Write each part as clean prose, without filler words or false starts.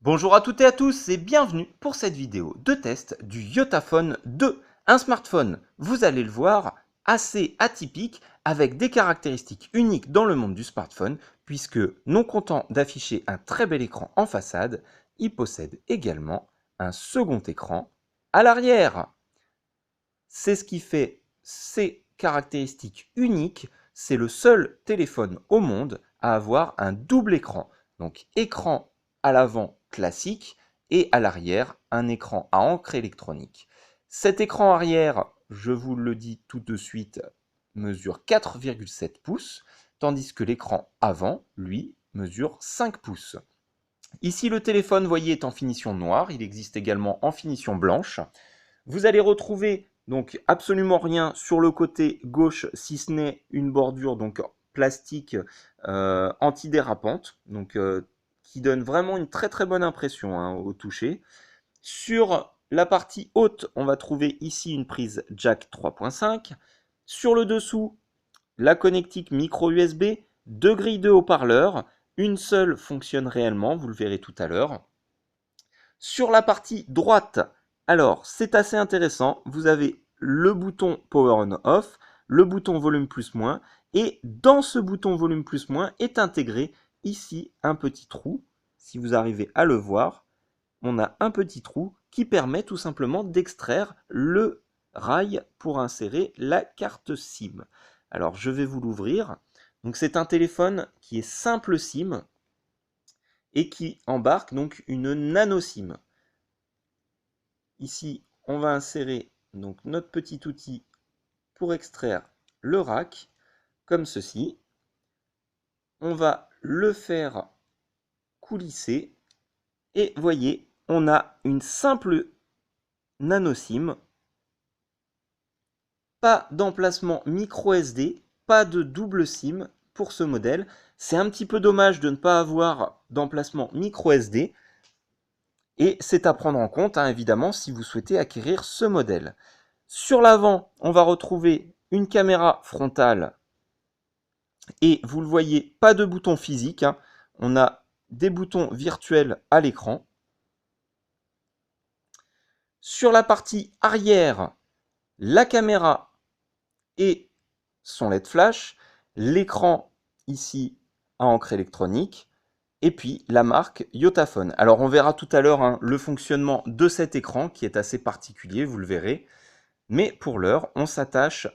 Bonjour à toutes et à tous et bienvenue pour cette vidéo de test du Yotaphone 2, un smartphone, vous allez le voir, assez atypique avec des caractéristiques uniques dans le monde du smartphone puisque non content d'afficher un très bel écran en façade, il possède également un second écran à l'arrière. C'est ce qui fait ses caractéristiques uniques, c'est le seul téléphone au monde à avoir un double écran. Donc écran à l'avant classique et à l'arrière un écran à encre électronique. Cet écran arrière, je vous le dis tout de suite, mesure 4,7 pouces, tandis que l'écran avant, lui, mesure 5 pouces. Ici, le téléphone, voyez, est en finition noire, il existe également en finition blanche. Vous allez retrouver donc absolument rien sur le côté gauche, si ce n'est une bordure donc plastique antidérapante, donc qui donne vraiment une très très bonne impression hein, au toucher. Sur la partie haute, on va trouver ici une prise jack 3.5. Sur le dessous, la connectique micro USB, deux grilles de haut-parleurs, une seule fonctionne réellement, vous le verrez tout à l'heure. Sur la partie droite, alors c'est assez intéressant, vous avez le bouton Power On Off, le bouton Volume plus moins, et dans ce bouton Volume plus moins est intégré ici un petit trou. Si vous arrivez à le voir, on a un petit trou qui permet tout simplement d'extraire le rail pour insérer la carte SIM. Alors je vais vous l'ouvrir. Donc c'est un téléphone qui est simple SIM et qui embarque donc une nano SIM. Ici, on va insérer donc notre petit outil pour extraire le rack, comme ceci. On va le faire coulisser et voyez, on a une simple nano SIM, pas d'emplacement micro SD, pas de double SIM pour ce modèle. C'est un petit peu dommage de ne pas avoir d'emplacement micro SD et c'est à prendre en compte hein, évidemment si vous souhaitez acquérir ce modèle. Sur l'avant, on va retrouver une caméra frontale et vous le voyez, pas de bouton physique, hein. On a des boutons virtuels à l'écran. Sur la partie arrière, la caméra et son LED flash, l'écran ici à encre électronique, et puis la marque Yotaphone. Alors on verra tout à l'heure hein, le fonctionnement de cet écran qui est assez particulier, vous le verrez. Mais pour l'heure, on s'attache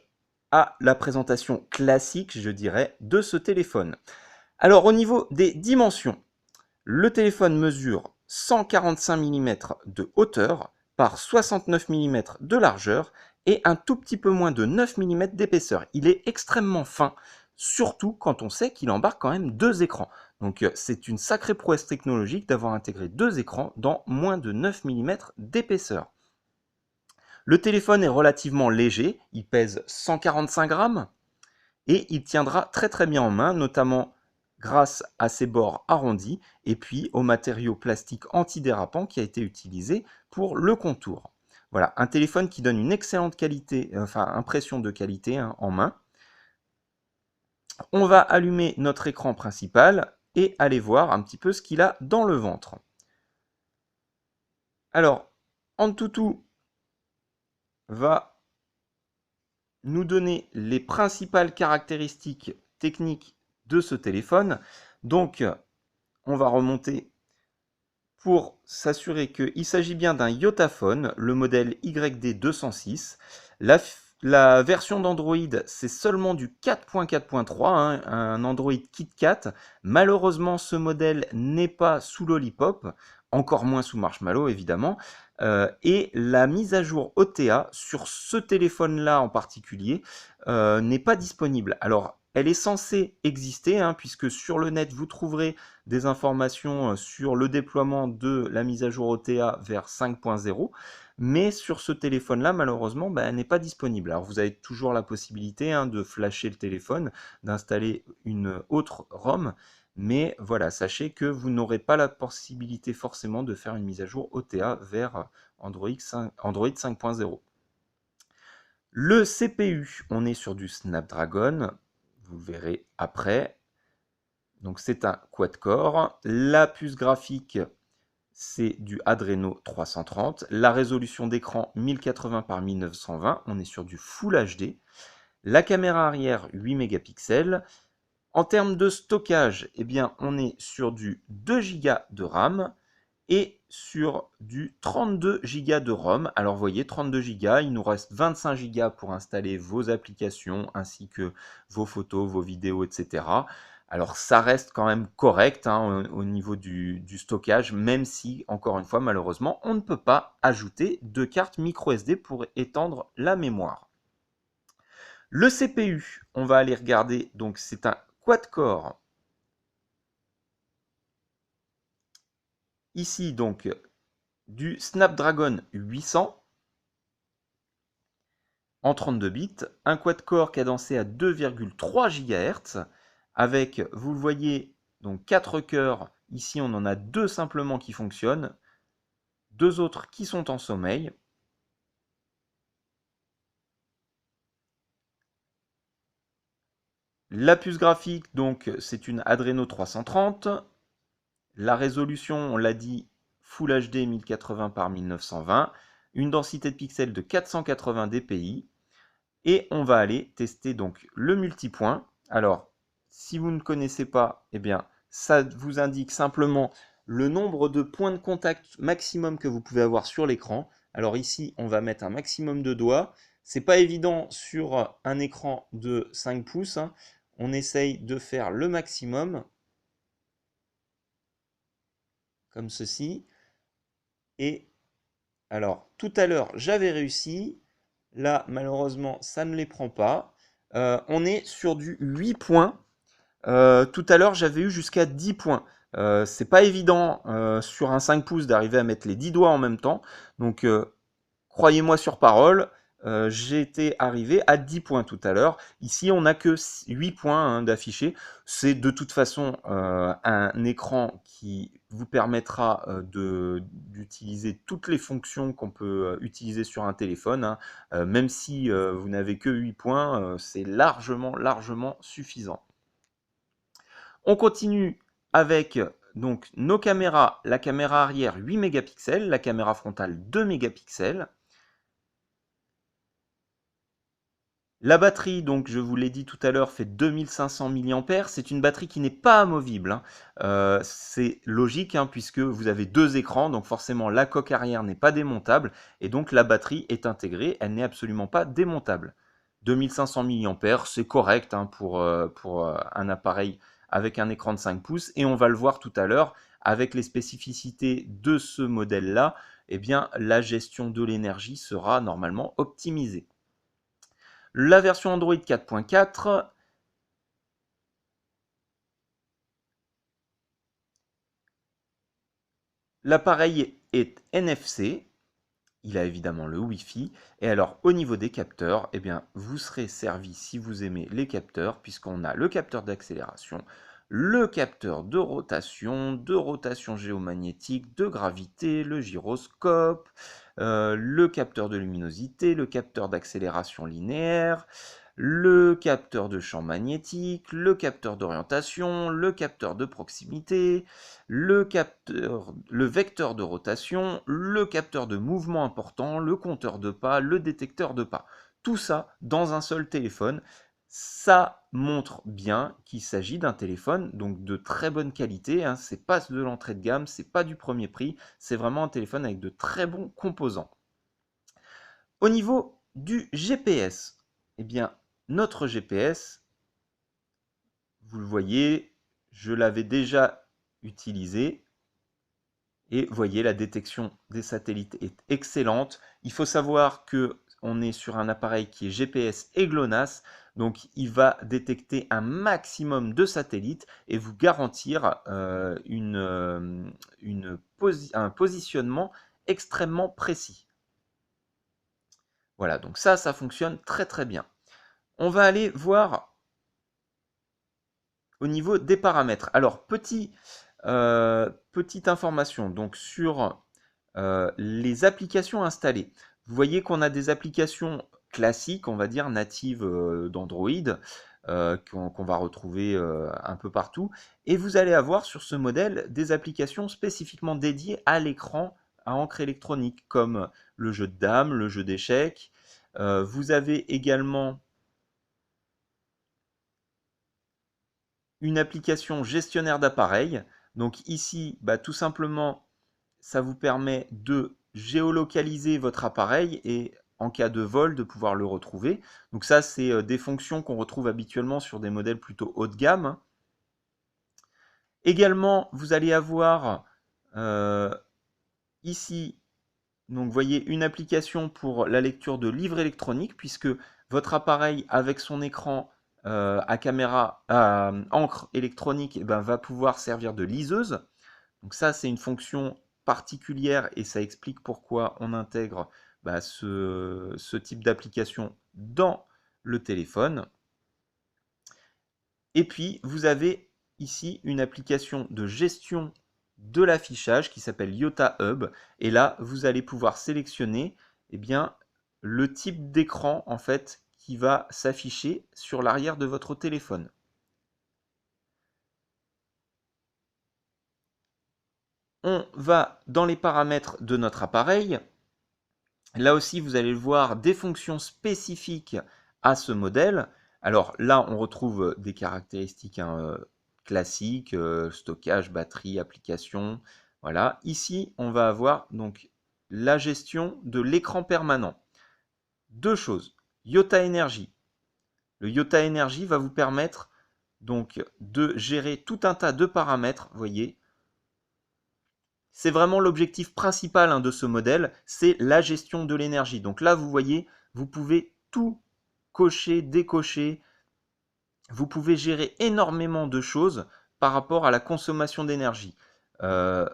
à la présentation classique, je dirais, de ce téléphone. Alors au niveau des dimensions, le téléphone mesure 145 mm de hauteur par 69 mm de largeur et un tout petit peu moins de 9 mm d'épaisseur. Il est extrêmement fin, surtout quand on sait qu'il embarque quand même deux écrans. Donc c'est une sacrée prouesse technologique d'avoir intégré deux écrans dans moins de 9 mm d'épaisseur. Le téléphone est relativement léger, il pèse 145 grammes et il tiendra très très bien en main, notamment grâce à ses bords arrondis et puis au matériau plastique antidérapant qui a été utilisé pour le contour. Voilà, un téléphone qui donne une excellente qualité, enfin impression de qualité hein, en main. On va allumer notre écran principal et aller voir un petit peu ce qu'il a dans le ventre. Alors, Antutu va nous donner les principales caractéristiques techniques de ce téléphone. Donc, on va remonter pour s'assurer qu'il s'agit bien d'un Yotaphone, le modèle YD206. La version d'Android, c'est seulement du 4.4.3, hein, un Android KitKat. Malheureusement, ce modèle n'est pas sous Lollipop, encore moins sous Marshmallow, évidemment. Et la mise à jour OTA sur ce téléphone-là en particulier n'est pas disponible. Alors, elle est censée exister, hein, puisque sur le net, vous trouverez des informations sur le déploiement de la mise à jour OTA vers 5.0. Mais sur ce téléphone-là, malheureusement, elle n'est pas disponible. Alors vous avez toujours la possibilité hein, de flasher le téléphone, d'installer une autre ROM, mais voilà, sachez que vous n'aurez pas la possibilité forcément de faire une mise à jour OTA vers Android 5.0. Le CPU, on est sur du Snapdragon, vous le verrez après. Donc c'est un quad-core. La puce graphique, c'est du Adreno 330. La résolution d'écran 1080 par 1920, on est sur du Full HD. La caméra arrière 8 mégapixels. En termes de stockage, eh bien, on est sur du 2 Go de RAM et sur du 32 Go de ROM. Alors vous voyez, 32 Go, il nous reste 25 Go pour installer vos applications ainsi que vos photos, vos vidéos, etc. Alors ça reste quand même correct hein, au niveau du stockage, même si, encore une fois, malheureusement, on ne peut pas ajouter de carte micro SD pour étendre la mémoire. Le CPU, on va aller regarder, donc c'est un quad-core. Ici, donc, du Snapdragon 800 en 32 bits, un quad-core cadencé à 2,3 GHz, avec, vous le voyez, donc 4 cœurs. Ici, on en a 2 simplement qui fonctionnent, 2 autres qui sont en sommeil. La puce graphique, donc, c'est une Adreno 330. La résolution, on l'a dit, Full HD 1080 par 1920. Une densité de pixels de 480 dpi. Et on va aller tester donc le multipoint. Alors, si vous ne connaissez pas, eh bien, ça vous indique simplement le nombre de points de contact maximum que vous pouvez avoir sur l'écran. Alors ici, on va mettre un maximum de doigts. C'est pas évident sur un écran de 5 pouces. Hein. On essaye de faire le maximum, comme ceci. Et alors, tout à l'heure, j'avais réussi. Là, malheureusement, ça ne les prend pas. On est sur du 8 points. Tout à l'heure, j'avais eu jusqu'à 10 points. C'est pas évident sur un 5 pouces d'arriver à mettre les 10 doigts en même temps. Donc, croyez-moi sur parole, j'ai été arrivé à 10 points tout à l'heure. Ici, on n'a que 8 points hein, d'affichés. C'est de toute façon un écran qui vous permettra d'utiliser toutes les fonctions qu'on peut utiliser sur un téléphone. Hein. Même si vous n'avez que 8 points, c'est largement suffisant. On continue avec donc nos caméras. La caméra arrière 8 mégapixels, la caméra frontale 2 mégapixels. La batterie, donc je vous l'ai dit tout à l'heure, fait 2500 mAh. C'est une batterie qui n'est pas amovible. Hein. C'est logique hein, puisque vous avez 2 écrans, donc forcément la coque arrière n'est pas démontable et donc la batterie est intégrée, elle n'est absolument pas démontable. 2500 mAh, c'est correct hein, pour un appareil avec un écran de 5 pouces et on va le voir tout à l'heure avec les spécificités de ce modèle-là, eh bien la gestion de l'énergie sera normalement optimisée. La version Android 4.4, l'appareil est NFC, il a évidemment le Wi-Fi, et alors au niveau des capteurs, eh bien, vous serez servi si vous aimez les capteurs, puisqu'on a le capteur d'accélération, le capteur de rotation géomagnétique, de gravité, le gyroscope, le capteur de luminosité, le capteur d'accélération linéaire, le capteur de champ magnétique, le capteur d'orientation, le capteur de proximité, le vecteur de rotation, le capteur de mouvement important, le compteur de pas, le détecteur de pas. Tout ça dans un seul téléphone. Ça montre bien qu'il s'agit d'un téléphone donc de très bonne qualité. Hein. C'est pas de l'entrée de gamme, c'est pas du premier prix, c'est vraiment un téléphone avec de très bons composants. Au niveau du GPS, eh bien, notre GPS, vous le voyez, je l'avais déjà utilisé. Et voyez, la détection des satellites est excellente. Il faut savoir qu'on est sur un appareil qui est GPS et GLONASS, donc il va détecter un maximum de satellites et vous garantir un positionnement extrêmement précis. Voilà, donc ça fonctionne très bien. On va aller voir au niveau des paramètres. Alors, petite information donc sur les applications installées. Vous voyez qu'on a des applications classiques, on va dire natives d'Android. qu'on va retrouver un peu partout. Et vous allez avoir sur ce modèle des applications spécifiquement dédiées à l'écran à encre électronique, comme le jeu de dames, le jeu d'échecs. Vous avez également une application gestionnaire d'appareils. Donc ici, tout simplement, ça vous permet de géolocaliser votre appareil et en cas de vol, de pouvoir le retrouver. Donc ça, c'est des fonctions qu'on retrouve habituellement sur des modèles plutôt haut de gamme. Également, vous allez avoir ici, donc vous voyez, une application pour la lecture de livres électroniques, puisque votre appareil, avec son écran à caméra à encre électronique, va pouvoir servir de liseuse. Donc ça, c'est une fonction particulière et ça explique pourquoi on intègre ce type d'application dans le téléphone. Et puis, vous avez ici une application de gestion de l'affichage qui s'appelle Yota Hub. Et là, vous allez pouvoir sélectionner le type d'écran en fait qui va s'afficher sur l'arrière de votre téléphone. On va dans les paramètres de notre appareil. Là aussi, vous allez le voir, des fonctions spécifiques à ce modèle. Alors là, on retrouve des caractéristiques classiques, stockage, batterie, application. Voilà. Ici, on va avoir donc la gestion de l'écran permanent. Deux choses. Yota Energy. Le Yota Energy va vous permettre donc de gérer tout un tas de paramètres, vous voyez. C'est vraiment l'objectif principal de ce modèle, c'est la gestion de l'énergie. Donc là, vous voyez, vous pouvez tout cocher, décocher. Vous pouvez gérer énormément de choses par rapport à la consommation d'énergie. La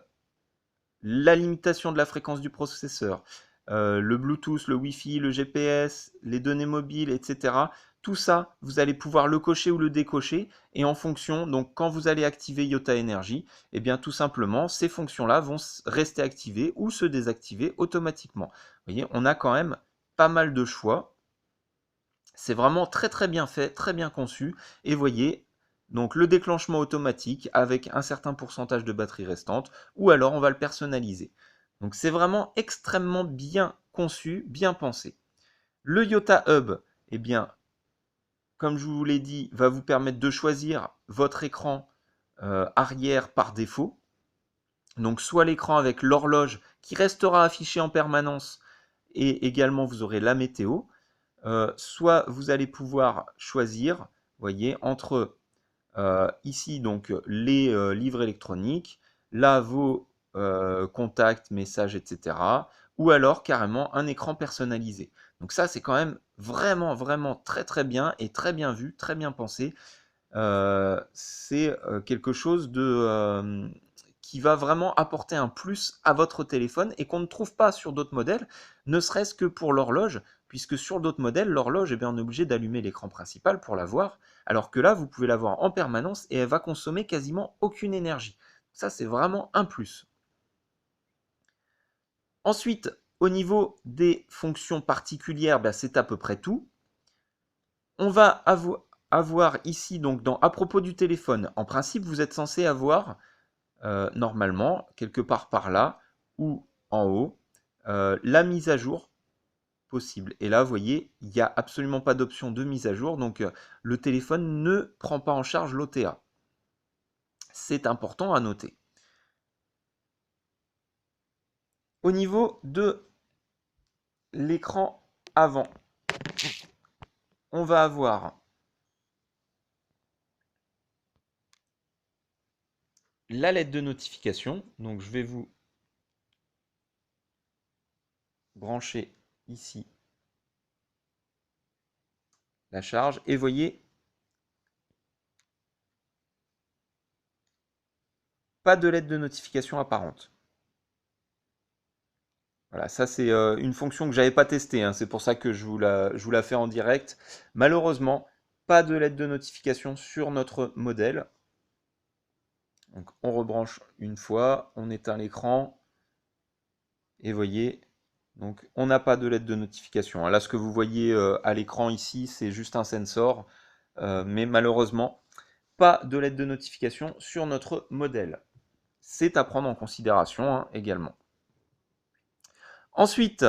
limitation de la fréquence du processeur, le Bluetooth, le Wi-Fi, le GPS, les données mobiles, etc. Tout ça, vous allez pouvoir le cocher ou le décocher, et en fonction, donc quand vous allez activer Yota Energy, tout simplement, ces fonctions-là vont rester activées ou se désactiver automatiquement. Vous voyez, on a quand même pas mal de choix. C'est vraiment très très bien fait, très bien conçu, et voyez, donc le déclenchement automatique avec un certain pourcentage de batterie restante, ou alors on va le personnaliser. Donc c'est vraiment extrêmement bien conçu, bien pensé. Le Yota Hub, comme je vous l'ai dit, va vous permettre de choisir votre écran arrière par défaut. Donc soit l'écran avec l'horloge qui restera affiché en permanence, et également vous aurez la météo. Soit vous allez pouvoir choisir, voyez, entre ici donc les livres électroniques, là vos contacts, messages, etc. Ou alors carrément un écran personnalisé. Donc ça, c'est quand même vraiment, vraiment très très bien et très bien vu, très bien pensé. C'est quelque chose qui va vraiment apporter un plus à votre téléphone et qu'on ne trouve pas sur d'autres modèles, ne serait-ce que pour l'horloge, puisque sur d'autres modèles, l'horloge, on est obligé d'allumer l'écran principal pour la voir, alors que là, vous pouvez la voir en permanence et elle va consommer quasiment aucune énergie. Ça, c'est vraiment un plus. Ensuite, au niveau des fonctions particulières, c'est à peu près tout. On va avoir ici, donc à propos du téléphone, en principe, vous êtes censé avoir normalement, quelque part par là, ou en haut, la mise à jour possible. Et là, vous voyez, il n'y a absolument pas d'option de mise à jour, donc le téléphone ne prend pas en charge l'OTA. C'est important à noter. Au niveau de l'écran avant, on va avoir la lettre de notification. Donc je vais vous brancher ici la charge. Et voyez, pas de lettre de notification apparente. Voilà, ça c'est une fonction que j'avais pas testée, hein, c'est pour ça que je vous la fais en direct. Malheureusement, pas de lettre de notification sur notre modèle. Donc on rebranche une fois, on éteint l'écran, et voyez, donc on n'a pas de lettre de notification. Là, ce que vous voyez à l'écran ici, c'est juste un sensor. mais malheureusement, pas de lettre de notification sur notre modèle. C'est à prendre en considération hein, également. Ensuite,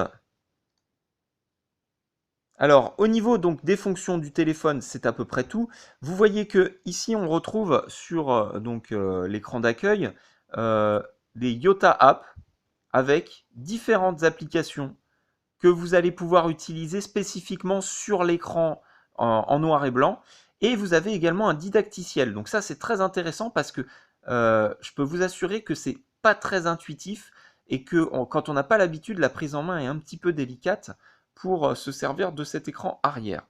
alors au niveau donc des fonctions du téléphone, c'est à peu près tout. Vous voyez que ici on retrouve sur l'écran d'accueil des Yota Apps avec différentes applications que vous allez pouvoir utiliser spécifiquement sur l'écran en noir et blanc. Et vous avez également un didacticiel. Donc ça, c'est très intéressant parce que je peux vous assurer que c'est pas très intuitif et que quand on n'a pas l'habitude, la prise en main est un petit peu délicate pour se servir de cet écran arrière.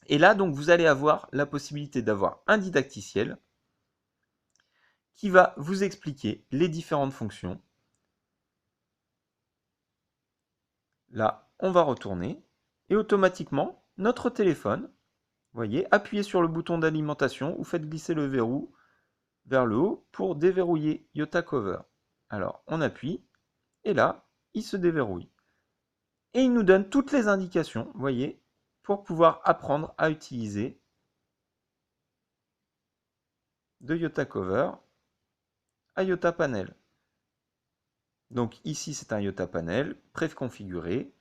Et là, donc, vous allez avoir la possibilité d'avoir un didacticiel qui va vous expliquer les différentes fonctions. Là, on va retourner et automatiquement, notre téléphone, vous voyez, appuyez sur le bouton d'alimentation ou faites glisser le verrou vers le haut pour déverrouiller Yota Cover. Alors, on appuie et là, il se déverrouille. Et il nous donne toutes les indications, vous voyez, pour pouvoir apprendre à utiliser de Yota Cover à Yota Panel. Donc ici, c'est un Yota Panel préconfiguré.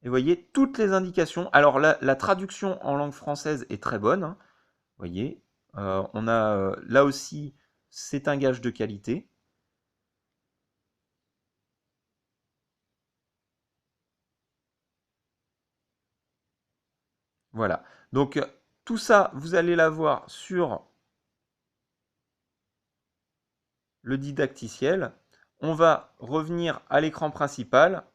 Et vous voyez toutes les indications. Alors la traduction en langue française est très bonne. Hein. Vous voyez, on a là aussi, c'est un gage de qualité. Voilà. Donc tout ça, vous allez l'avoir sur le didacticiel. On va revenir à l'écran principal.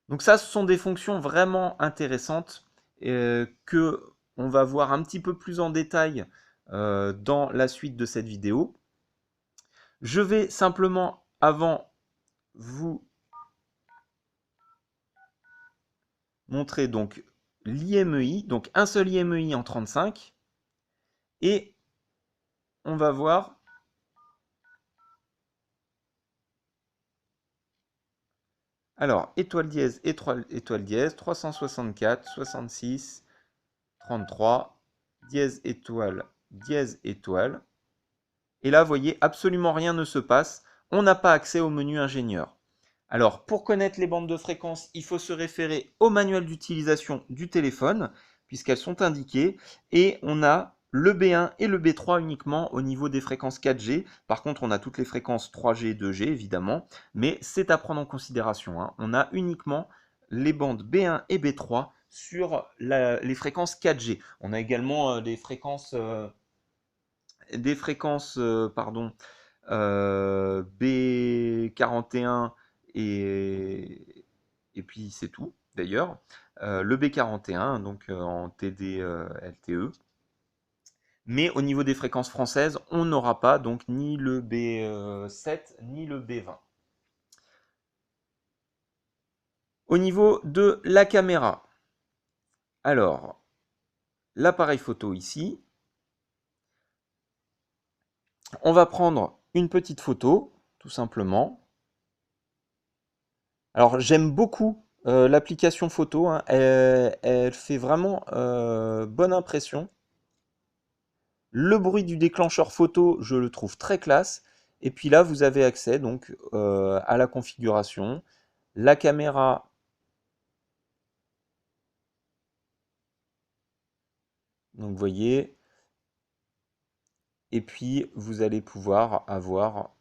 Donc ça, ce sont des fonctions vraiment intéressantes que on va voir un petit peu plus en détail dans la suite de cette vidéo. Je vais simplement, avant, vous montrer donc l'IMEI, donc un seul IMEI en 35, et on va voir alors étoile dièse, étoile dièse, 364, 66, 33, dièse étoile, dièse étoile. Et là, vous voyez, absolument rien ne se passe. On n'a pas accès au menu ingénieur. Alors, pour connaître les bandes de fréquences, il faut se référer au manuel d'utilisation du téléphone, puisqu'elles sont indiquées. Et on a le B1 et le B3 uniquement au niveau des fréquences 4G. Par contre, on a toutes les fréquences 3G et 2G, évidemment. Mais c'est à prendre en considération. Hein. On a uniquement les bandes B1 et B3 sur les fréquences 4G. On a également des fréquences... B41 et puis c'est tout d'ailleurs. Le B41 donc en TD LTE. Mais au niveau des fréquences françaises, on n'aura pas donc ni le B7 ni le B20. Au niveau de la caméra, alors l'appareil photo ici, on va prendre une petite photo, tout simplement. Alors j'aime beaucoup l'application photo, hein. Elle fait vraiment bonne impression. Le bruit du déclencheur photo, je le trouve très classe. Et puis là, vous avez accès donc à la configuration, la caméra. Donc vous voyez, et puis vous allez pouvoir avoir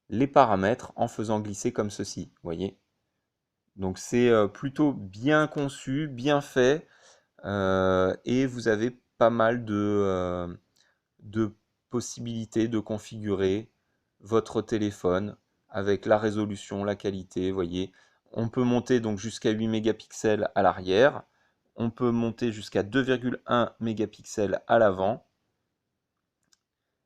les paramètres en faisant glisser comme ceci, vous voyez. Donc c'est plutôt bien conçu, bien fait, et vous avez pas mal de possibilités de configurer votre téléphone avec la résolution, la qualité, vous voyez. On peut monter donc jusqu'à 8 mégapixels à l'arrière, on peut monter jusqu'à 2,1 mégapixels à l'avant,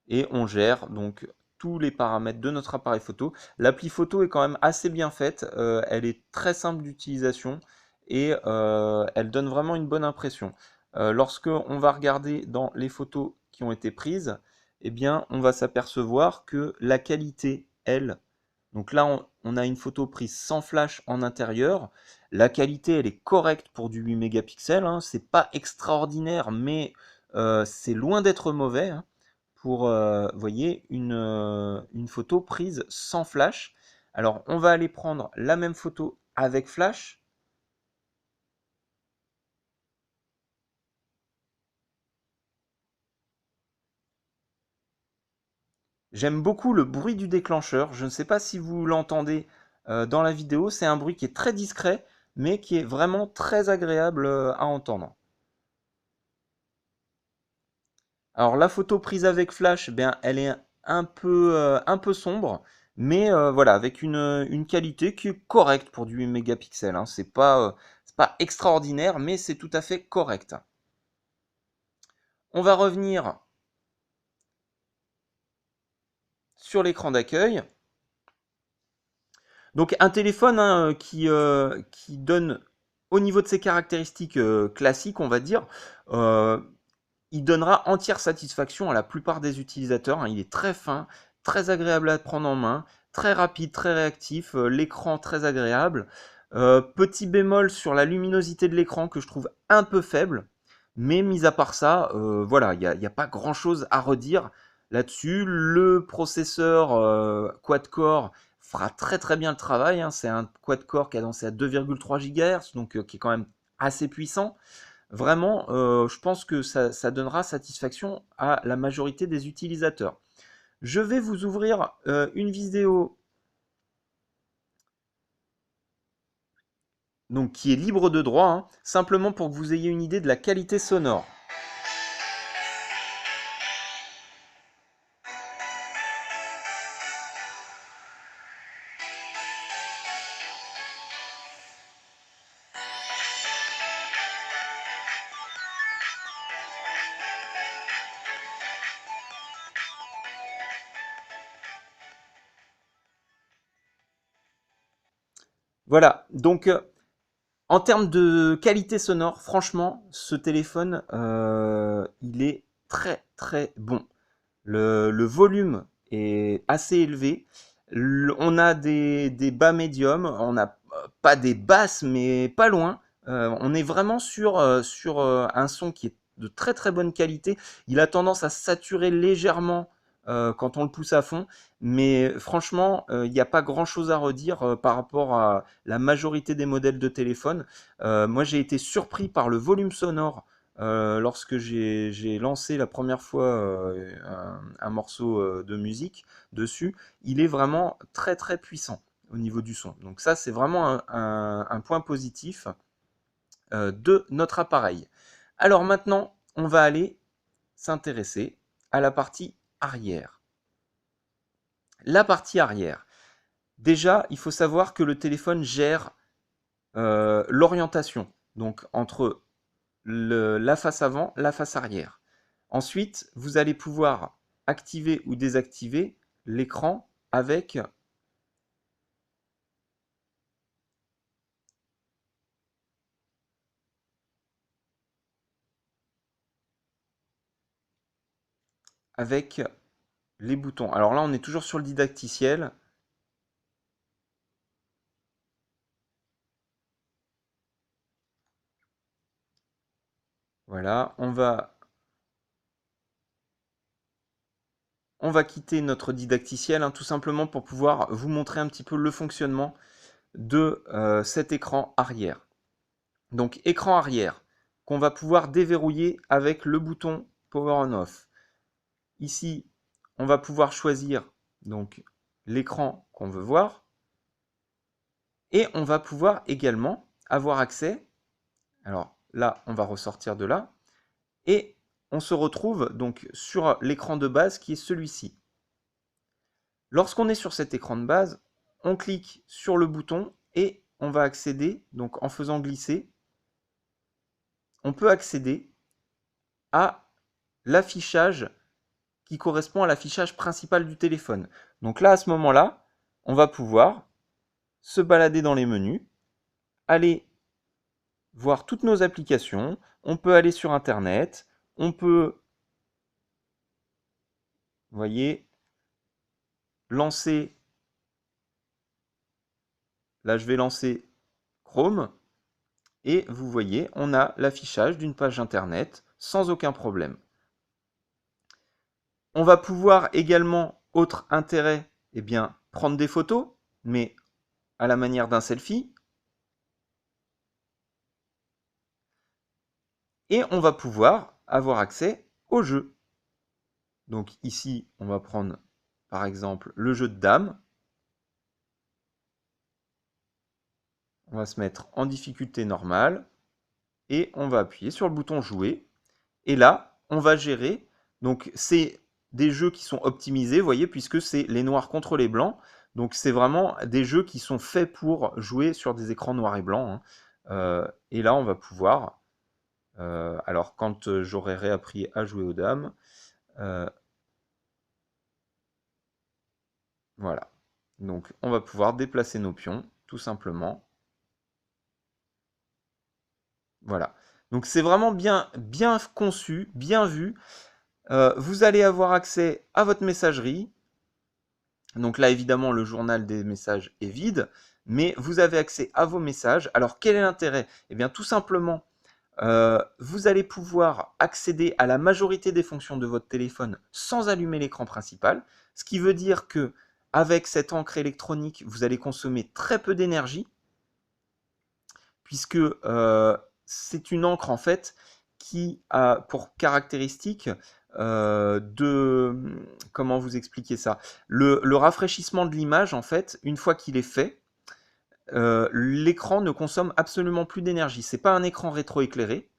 et on gère donc tous les paramètres de notre appareil photo. L'appli photo est quand même assez bien faite, elle est très simple d'utilisation et elle donne vraiment une bonne impression. Lorsque on va regarder dans les photos qui ont été prises, eh bien on va s'apercevoir que la qualité, elle, donc là on a une photo prise sans flash en intérieur. La qualité, elle est correcte pour du 8 mégapixels, hein. C'est pas extraordinaire, mais c'est loin d'être mauvais, hein, pour, vous voyez, une photo prise sans flash. Alors, on va aller prendre la même photo avec flash. J'aime beaucoup le bruit du déclencheur. Je ne sais pas si vous l'entendez dans la vidéo. C'est un bruit qui est très discret, mais qui est vraiment très agréable à entendre. Alors la photo prise avec flash, ben, elle est un peu sombre, mais voilà, avec une qualité qui est correcte pour du 8 mégapixels, hein. C'est pas extraordinaire, mais c'est tout à fait correct. On va revenir sur l'écran d'accueil. Donc un téléphone, hein, qui donne, au niveau de ses caractéristiques classiques, on va dire, euh, il donnera entière satisfaction à la plupart des utilisateurs, hein. Il est très fin, très agréable à prendre en main, très rapide, très réactif, l'écran très agréable. Petit bémol sur la luminosité de l'écran que je trouve un peu faible, mais mis à part ça, voilà, il y a pas grand-chose à redire là-dessus. Le processeur quad-core fera très bien le travail, hein. C'est un quad-core cadencé à 2,3 GHz, donc qui est quand même assez puissant. Vraiment, je pense que ça donnera satisfaction à la majorité des utilisateurs. Je vais vous ouvrir une vidéo donc, qui est libre de droit, hein, simplement pour que vous ayez une idée de la qualité sonore. Voilà, donc en termes de qualité sonore, franchement, ce téléphone, il est très bon. Le volume est assez élevé. On a des bas médiums, on n'a pas des basses, mais pas loin. On est vraiment sur un son qui est de très bonne qualité. Il a tendance à saturer légèrement quand on le pousse à fond, mais franchement, il n'y a pas grand-chose à redire par rapport à la majorité des modèles de téléphone. Moi, j'ai été surpris par le volume sonore lorsque j'ai lancé la première fois un morceau de musique dessus. Il est vraiment très puissant au niveau du son. Donc ça, c'est vraiment un point positif de notre appareil. Alors maintenant, on va aller s'intéresser à la partie arrière. La partie arrière. Déjà, il faut savoir que le téléphone gère l'orientation, donc entre la face avant, la face arrière. Ensuite, vous allez pouvoir activer ou désactiver l'écran avec les boutons. Alors là, on est toujours sur le didacticiel. Voilà, on va quitter notre didacticiel, hein, tout simplement pour pouvoir vous montrer un petit peu le fonctionnement de cet écran arrière. Donc écran arrière qu'on va pouvoir déverrouiller avec le bouton Power On Off. Ici, on va pouvoir choisir donc l'écran qu'on veut voir et on va pouvoir également avoir accès. Alors là, on va ressortir de là et on se retrouve donc sur l'écran de base qui est celui-ci. Lorsqu'on est sur cet écran de base, on clique sur le bouton et on va accéder, donc en faisant glisser, on peut accéder à l'affichage qui correspond à l'affichage principal du téléphone. Donc là, à ce moment-là, on va pouvoir se balader dans les menus, aller voir toutes nos applications, on peut aller sur Internet, on peut, vous voyez, lancer Là, je vais lancer Chrome et vous voyez, on a l'affichage d'une page internet sans aucun problème. On va pouvoir également, autre intérêt, eh bien, prendre des photos, mais à la manière d'un selfie. Et on va pouvoir avoir accès au jeu. Donc ici, on va prendre par exemple le jeu de dames. On va se mettre en difficulté normale et on va appuyer sur le bouton jouer. Et là, on va gérer. Donc c'est des jeux qui sont optimisés, vous voyez, puisque c'est les noirs contre les blancs. Donc c'est vraiment des jeux qui sont faits pour jouer sur des écrans noirs et blancs. Et là, on va pouvoir, alors quand j'aurai réappris à jouer aux dames, voilà. Donc on va pouvoir déplacer nos pions, tout simplement. Voilà. Donc c'est vraiment bien conçu, bien vu. Vous allez avoir accès à votre messagerie. Donc là, évidemment, le journal des messages est vide, mais vous avez accès à vos messages. Alors, quel est l'intérêt? Eh bien, tout simplement, vous allez pouvoir accéder à la majorité des fonctions de votre téléphone sans allumer l'écran principal, ce qui veut dire que avec cette encre électronique, vous allez consommer très peu d'énergie, puisque c'est une encre en fait qui a pour caractéristique comment vous expliquer ça, le rafraîchissement de l'image en fait, une fois qu'il est fait, l'écran ne consomme absolument plus d'énergie. C'est pas un écran rétroéclairé,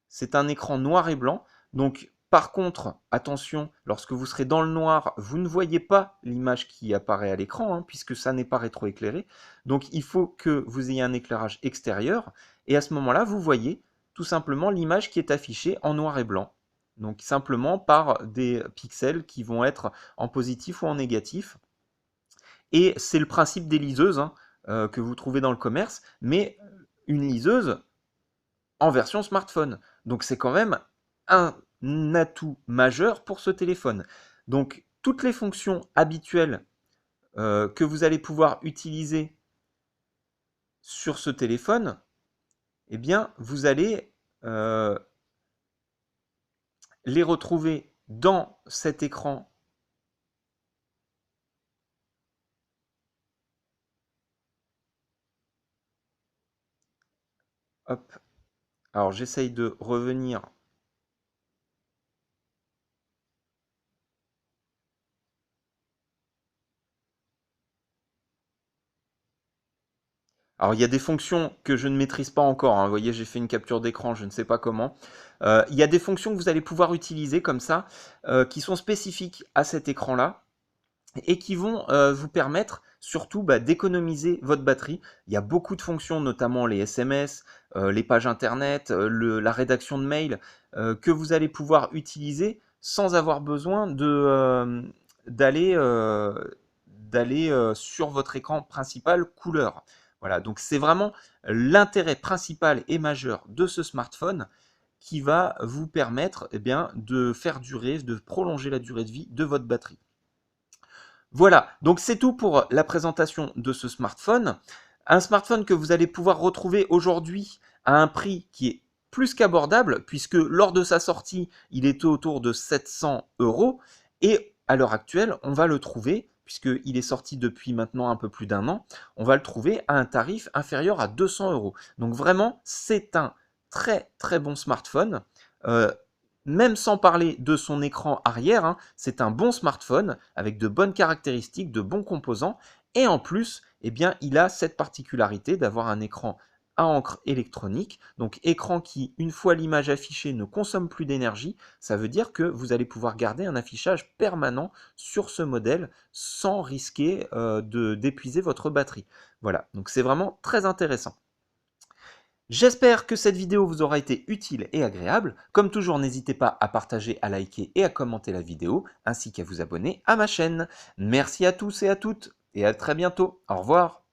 c'est un écran noir et blanc. Donc par contre, attention, lorsque vous serez dans le noir, vous ne voyez pas l'image qui apparaît à l'écran, puisque ça n'est pas rétroéclairé. Donc il faut que vous ayez un éclairage extérieur, et à ce moment-là, vous voyez tout simplement l'image qui est affichée en noir et blanc. Donc simplement par des pixels qui vont être en positif ou en négatif. Et c'est le principe des liseuses que vous trouvez dans le commerce, mais une liseuse en version smartphone. Donc c'est quand même un atout majeur pour ce téléphone. Donc toutes les fonctions habituelles que vous allez pouvoir utiliser sur ce téléphone, eh bien vous allez les retrouver dans cet écran. Hop. Alors j'essaye de revenir. Alors il y a des fonctions que je ne maîtrise pas encore, vous voyez j'ai fait une capture d'écran, je ne sais pas comment. Il y a des fonctions que vous allez pouvoir utiliser comme ça, qui sont spécifiques à cet écran-là, et qui vont vous permettre surtout d'économiser votre batterie. Il y a beaucoup de fonctions, notamment les SMS, les pages internet, la rédaction de mails, que vous allez pouvoir utiliser sans avoir besoin d'aller sur votre écran principal couleur. Voilà, donc c'est vraiment l'intérêt principal et majeur de ce smartphone qui va vous permettre de faire durer, de prolonger la durée de vie de votre batterie. Voilà, donc c'est tout pour la présentation de ce smartphone. Un smartphone que vous allez pouvoir retrouver aujourd'hui à un prix qui est plus qu'abordable, puisque lors de sa sortie, il était autour de 700 €, et à l'heure actuelle, on va le trouver, puisqu'il est sorti depuis maintenant un peu plus d'un an, on va le trouver à un tarif inférieur à 200 €. Donc vraiment, c'est un très très bon smartphone. Même sans parler de son écran arrière, c'est un bon smartphone avec de bonnes caractéristiques, de bons composants, et en plus, il a cette particularité d'avoir un écran à encre électronique, donc écran qui, une fois l'image affichée, ne consomme plus d'énergie. Ça veut dire que vous allez pouvoir garder un affichage permanent sur ce modèle sans risquer d'épuiser votre batterie. Voilà, donc c'est vraiment très intéressant. J'espère que cette vidéo vous aura été utile et agréable. Comme toujours, n'hésitez pas à partager, à liker et à commenter la vidéo, ainsi qu'à vous abonner à ma chaîne. Merci à tous et à toutes, et à très bientôt. Au revoir.